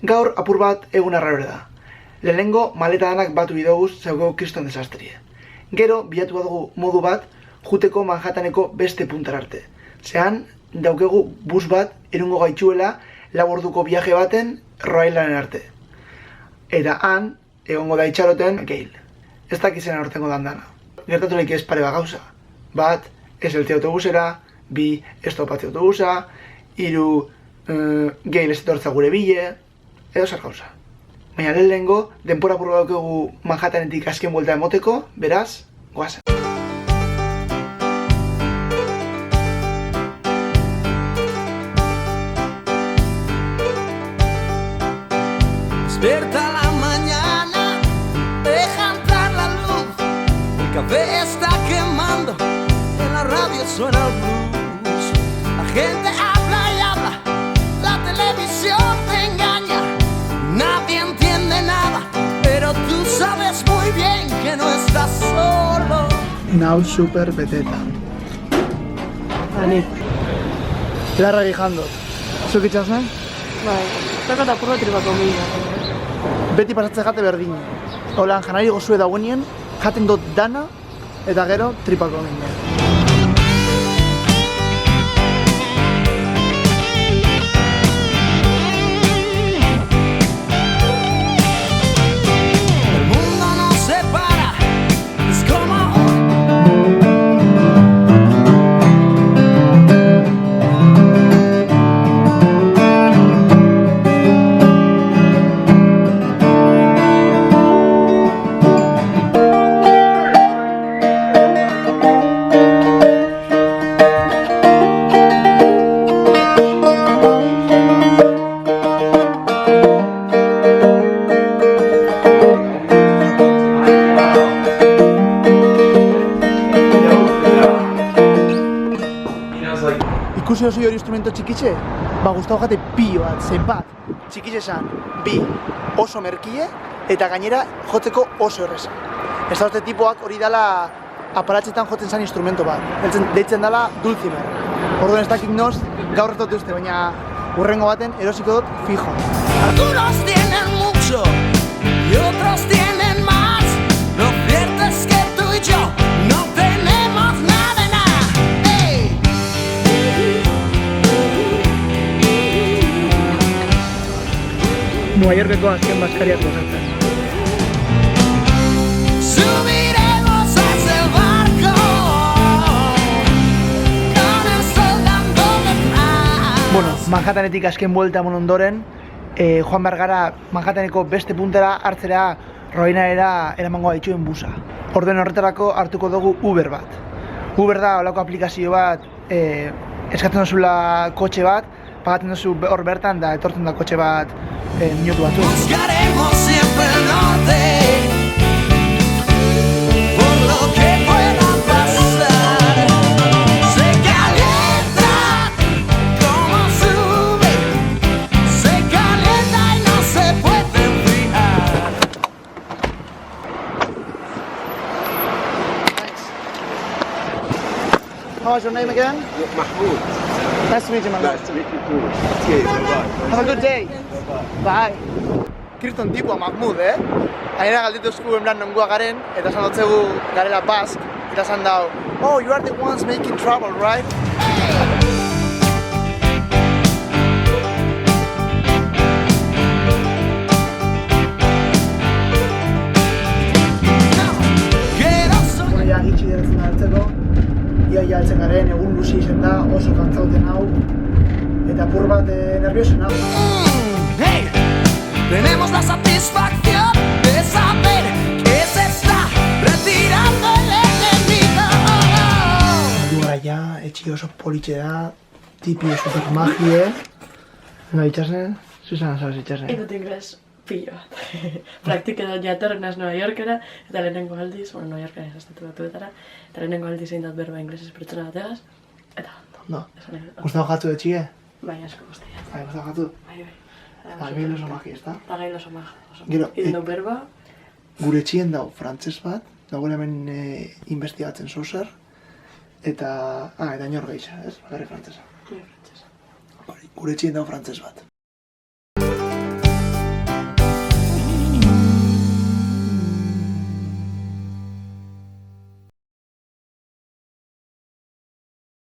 Gaur apur bat egun arrarore da. Lehenengo maleta danak batu bidoguz zeugeu kriston desastrie. Gero, bilatu badugu modu bat, juteko Manhattaneko beste puntar arte. Zehan, daukegu bus bat erungo gaitxuela 4 orduko viaje baten Rhode Islanden arte. Eta han, egongo da itxaroten Gail. Ez dakizena hortengo dandana. Gertatu lehik ez pare bat gauza. Bat, ez eltze autobusera, 2, ez topatze autobusa, 3, Gail ez etortza gure bile, edo zer gauza. Baina lehenengo, denpora purra daukegu Manhattanetik azken buelta emoteko, beraz, goazen. Despierta la mañana, deja entrar la luz. El café está quemando, en la radio suena el blues. La gente habla y habla, la televisión te engaña. Nadie entiende nada, pero tú sabes muy bien que no estás solo. Nau super beteta. Ani, Larra gijandot. Zuk itxasen? bai, zakat apurra tripako mina. Beti pasatze jate berdin. Holan, janari gozue dagoenien, jaten dut dana, eta gero tripako mine. El mundo no se para, es como Ikusi oso hori instrumento txikitxe? Ba, gustau jate pilo bat, zenbat. Txikitxe esan, 2, oso merkie, eta gainera jotzeko oso erreza. Ez da uste tipoak hori dala aparatxetan jotzen zan instrumento bat. Deitzen dala dulcimer. Orduan ez dakik noz, gaur ertotu uste, baina hurrengo baten erosiko dut fijo. algunos tienen mucho y otros tienen más. Lo cierto es que tú y yo no tenemos nada de nada. ¡Ey! New Yorkeko azken baskariak gozatzen. Subiremos a ese barco con el sol dándole paz. Bueno, Manhattanetik azken buelta emon ondoren, joan behar gara Manhattaneko beste puntera hartzera Roinarera eramango gaituen busa. Orden horretarako hartuko dugu Uber bat. Uber da holako aplikazio bat, eskatzen duzula kotxe bat, pagatzen duzu hor bertan da etortzen da kotxe bat minutu batzuk. Buscaremos siempre el norte por lo que pueda pasar. Se calienta como sube, se calienta y no se puede enfriar. How was your name again? Mahmoud. Nice to meet you, my man. Nice to meet you too. Okay, bye-bye. Have a good day. Bye. Kriston tipua Mahmoud, Gainera galditu esku enblan nongoa garen, eta esan dotzegu garela bask, eta esan dau, oh, you are the ones making trouble, right? Bueno, ja, itxi deratzen da hartzeko, ia altzen garen, egun luzi izen da, oso kantzauten hau, eta apur bat nerviosen hau. Hey, tenemos la satisfacción de saber que se está retirando el enemigo. Dura ja, etxi oso politxe da, tipi super magie. Venga, itxasen, Susana, sabes itxasen. Ikut ingles pilo bat. Praktiketa jatorren naz Nueva Yorkera, eta lehenengo aldiz, bueno, Nueva Yorkera estatu batuetara, eta lehenengo aldiz egin dut berba inglesez pertsona bategaz, eta No, esan nahi dut. gustau jatzu etxie? Bai, asko guztia. Bai, gustau jatzu? Bai, bai. Eta gero oso magia, ez da? Eta gail oso maja. Gero, Egin dut berba, Gure etxien dau frantses bat, dagoen hemen investigatzen zozer, eta inor gehiago, ez? Bakarrik frantsesa. bai, frantzesa. Gure etxien dau frantses bat.